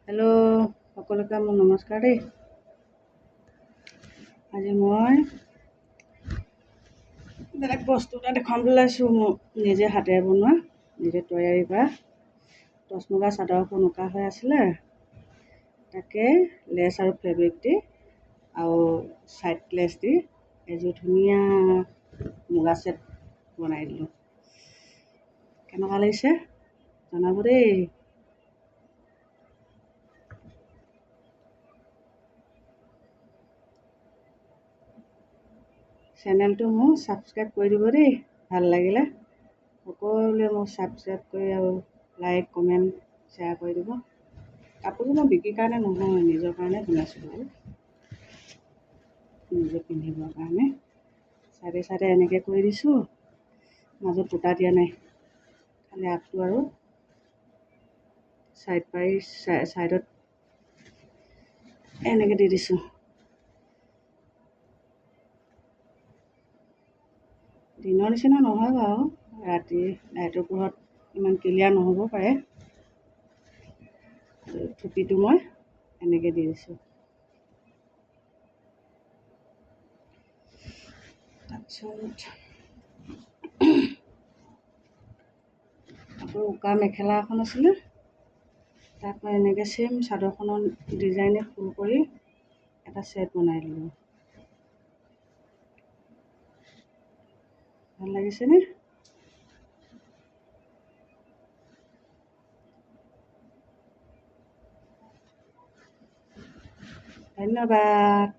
Hello' সকলোকে মোৰ নমস্কাৰ দেই। আজি মই বেলেগ বস্তু এটা দেখুৱাবলৈ লৈছোঁ। মোৰ নিজে হাতেৰে বনোৱা, নিজে তৈয়াৰী কৰা টচ মুগা চাদৰ এখন উকা হৈ আছিলে, তাকে লেছ আৰু ফেব্ৰিক দি আৰু ছাইড লেছ দি এযোৰ ধুনীয়া মুগা ছেট বনাই দিলোঁ। কেনেকুৱা লাগিছে জনাব দেই। চেনেলটো মোক ছাবস্ক্ৰাইব কৰি দিব দেই। ভাল লাগিলে সকলোৱে মোক ছাবস্ক্ৰাইব কৰি আৰু লাইক কমেণ্ট শ্বেয়াৰ কৰি দিব। কাপোৰযোৰ মই বিক্ৰীৰ কাৰণে নহয়, নিজৰ কাৰণে বনাইছোঁ বাৰু, নিজে পিন্ধিবৰ কাৰণে। চাইডে চাইডে এনেকৈ কৰি দিছোঁ, মাজত বুটা দিয়া নাই, খালি আপটো আৰু ছাইডত এনেকৈ দি দিছোঁ। দিনৰ নিচিনা নহয় বাৰু, ৰাতি লাইটৰ পোহৰত ইমান ক্লিয়াৰ নহ'ব পাৰে। থুপিটো মই এনেকৈ দি দিছোঁ। তাৰপিছত আকৌ উকা মেখেলা এখন আছিলে, তাত মই এনেকৈ ছেম চাদৰখনৰ ডিজাইনে ফুল কৰি এটা ছেট বনাই দিলোঁ। ভাল লাগিছেনে? ধন্যবাদ।